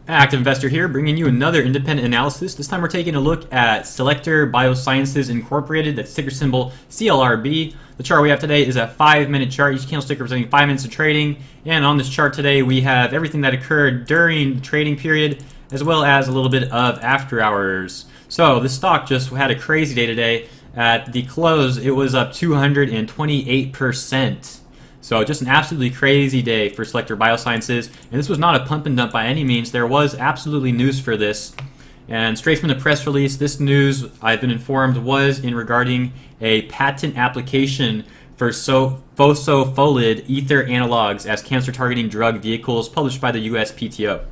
Active Investor here, bringing you another independent analysis. This time we're taking a look at Cellectar Biosciences Incorporated, that's ticker symbol CLRB. The chart we have today is a 5-minute chart, each candlestick representing 5 minutes of trading. And on this chart today, we have everything that occurred during the trading period, as well as a little bit of after hours. So this stock just had a crazy day today. At the close, it was up 228%. So just an absolutely crazy day for Cellectar Biosciences, and this was not a pump and dump by any means. There was absolutely news for this, and straight from the press release, this news, I've been informed, was in regarding a patent application for phosphofolid ether analogs as cancer-targeting drug vehicles published by the USPTO.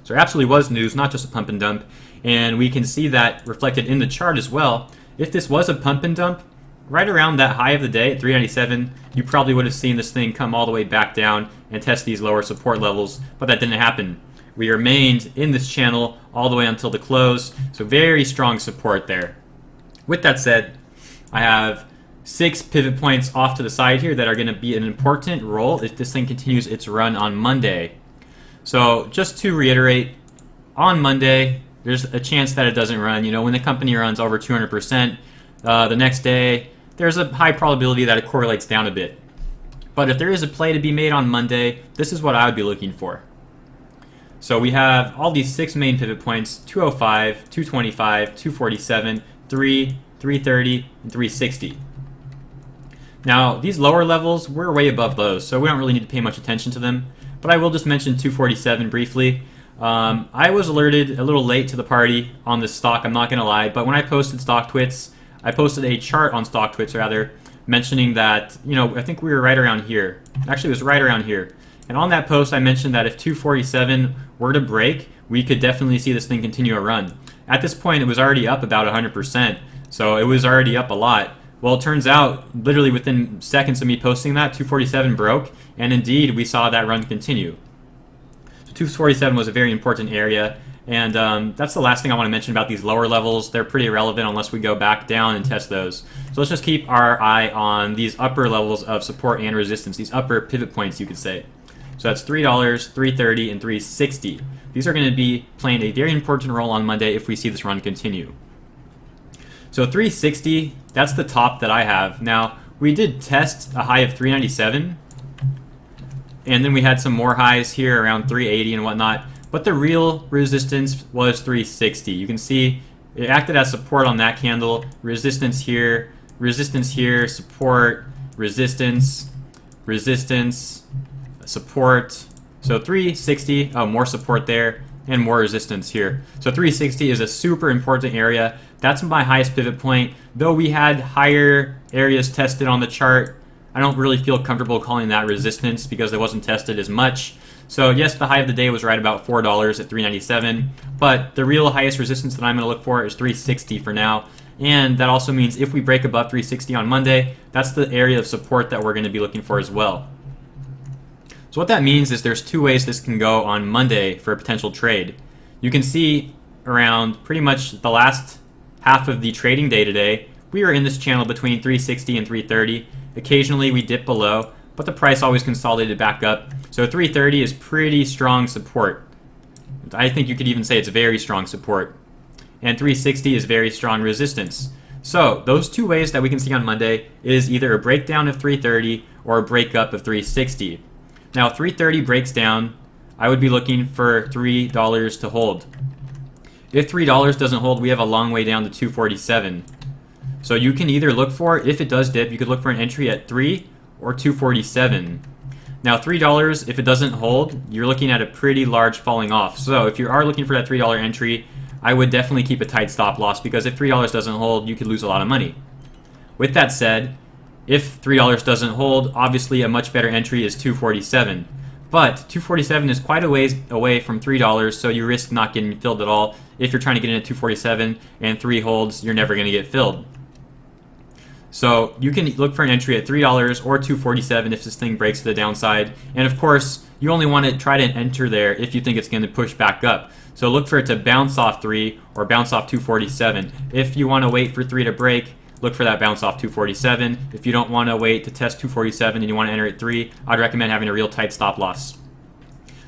So there absolutely was news, not just a pump and dump, and we can see that reflected in the chart as well. If this was a pump and dump, right around that high of the day at 397, you probably would have seen this thing come all the way back down and test these lower support levels, but that didn't happen. We remained in this channel all the way until the close, so very strong support there. With that said, I have 6 pivot points off to the side here that are going to be an important role if this thing continues its run on Monday. So just to reiterate, on Monday, there's a chance that it doesn't run. You know, when the company runs over 200%, the next day, there's a high probability that it correlates down a bit. But if there is a play to be made on Monday, this is what I would be looking for. So we have all these 6 main pivot points: 205, 225, 247, 3, 330, and 360. Now, these lower levels, we're way above those, so we don't really need to pay much attention to them. But I will just mention 247 briefly. I was alerted a little late to the party on this stock, I'm not going to lie, but when I posted stock twits, I posted a chart on StockTwits rather, mentioning that, you know, I think we were right around here. Actually, it was right around here. And on that post, I mentioned that if 247 were to break, we could definitely see this thing continue a run. At this point, it was already up about 100%, so it was already up a lot. Well, it turns out, literally within seconds of me posting that, 247 broke, and indeed, we saw that run continue. So 247 was a very important area. And that's the last thing I want to mention about these lower levels. They're pretty irrelevant unless we go back down and test those. So let's just keep our eye on these upper levels of support and resistance, these upper pivot points, you could say. So that's $3, $3.30, and $3.60. These are going to be playing a very important role on Monday if we see this run continue. So $3.60, that's the top that I have. Now, we did test a high of $3.97, and then we had some more highs here around $3.80 and whatnot. But the real resistance was $3.60. You can see it acted as support on that candle. Resistance here, support, resistance, support. So $3.60, more support there, and more resistance here. So $3.60 is a super important area. That's my highest pivot point. Though we had higher areas tested on the chart, I don't really feel comfortable calling that resistance because it wasn't tested as much. So yes, the high of the day was right about $4 at $3.97, but the real highest resistance that I'm going to look for is $3.60 for now. And that also means if we break above $3.60 on Monday, that's the area of support that we're going to be looking for as well. So what that means is there's 2 ways this can go on Monday for a potential trade. You can see around pretty much the last half of the trading day today, we were in this channel between $3.60 and $3.30. Occasionally we dip below, but the price always consolidated back up. So $3.30 is pretty strong support. I think you could even say it's very strong support. And $3.60 is very strong resistance. So those 2 ways that we can see on Monday is either a breakdown of $3.30 or a breakup of $3.60. Now, if $3.30 breaks down, I would be looking for $3 to hold. If $3 doesn't hold, we have a long way down to $2.47. So you can either look for, if it does dip, you could look for an entry at $3 or $2.47. Now $3, if it doesn't hold, you're looking at a pretty large falling off. So if you are looking for that $3 entry, I would definitely keep a tight stop loss, because if $3 doesn't hold, you could lose a lot of money. With that said, if $3 doesn't hold, obviously a much better entry is $2.47. But $2.47 is quite a ways away from $3, so you risk not getting filled at all. If you're trying to get in at $2.47 and 3 holds, you're never going to get filled. So you can look for an entry at $3 or $2.47 if this thing breaks to the downside. And of course, you only want to try to enter there if you think it's going to push back up. So look for it to bounce off 3 or bounce off 247. If you want to wait for 3 to break, look for that bounce off 247. If you don't want to wait to test 247 and you want to enter at 3, I'd recommend having a real tight stop loss.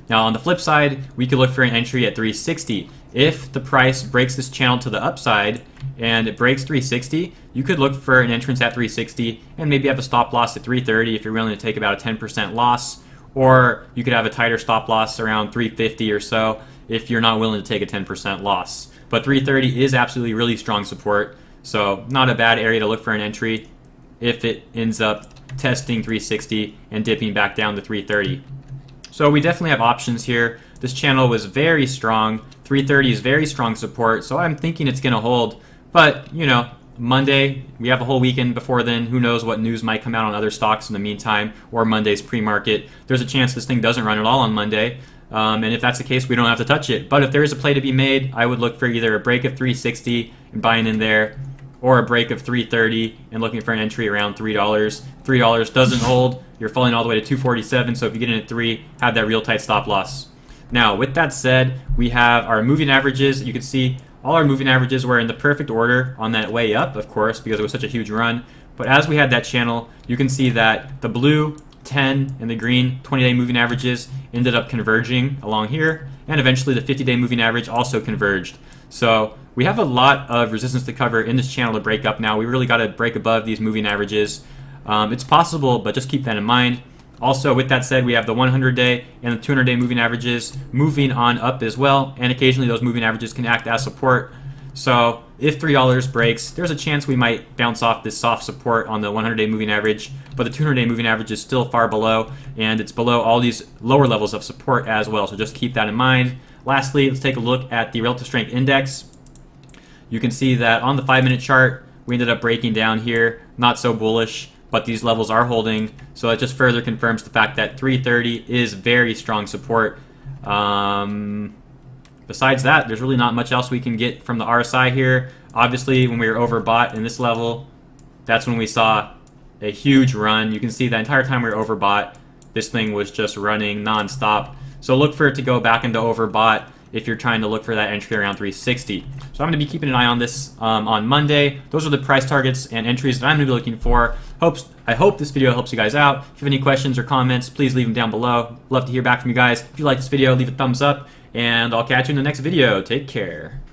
Now on the flip side, we could look for an entry at 360. If the price breaks this channel to the upside and it breaks 360, you could look for an entrance at 360 and maybe have a stop loss at 330 if you're willing to take about a 10% loss, or you could have a tighter stop loss around 350 or so if you're not willing to take a 10% loss. But 330 is absolutely really strong support, so not a bad area to look for an entry if it ends up testing 360 and dipping back down to 330. So we definitely have options here. This channel was very strong. 330 is very strong support, so I'm thinking it's going to hold. But, you know, Monday, we have a whole weekend before then. Who knows what news might come out on other stocks in the meantime, or Monday's pre-market. There's a chance this thing doesn't run at all on Monday. And if that's the case, we don't have to touch it. But if there is a play to be made, I would look for either a break of 360 and buying in there, or a break of 330 and looking for an entry around $3. $3 doesn't hold. You're falling all the way to 247, so if you get in at 3, have that real tight stop loss. Now, with that said, we have our moving averages. You can see all our moving averages were in the perfect order on that way up, of course, because it was such a huge run. But as we had that channel, you can see that the blue 10 and the green 20-day moving averages ended up converging along here, and eventually the 50-day moving average also converged. So we have a lot of resistance to cover in this channel to break up now. We really got to break above these moving averages. It's possible, but just keep that in mind. Also, with that said, we have the 100-day and the 200-day moving averages moving on up as well, and occasionally those moving averages can act as support. So if $3 breaks, there's a chance we might bounce off this soft support on the 100-day moving average, but the 200-day moving average is still far below, and it's below all these lower levels of support as well, so just keep that in mind. Lastly, let's take a look at the relative strength index. You can see that on the 5-minute chart, we ended up breaking down here, not so bullish, but these levels are holding, so it just further confirms the fact that 330 is very strong support. Besides that, there's really not much else we can get from the RSI here. Obviously, when we were overbought in this level, that's when we saw a huge run. You can see the entire time we were overbought, this thing was just running non-stop. So look for it to go back into overbought if you're trying to look for that entry around 360. So I'm going to be keeping an eye on this on Monday. Those are the price targets and entries that I'm going to be looking for. I hope this video helps you guys out. If you have any questions or comments, please leave them down below. Love to hear back from you guys. If you like this video, leave a thumbs up, and I'll catch you in the next video. Take care.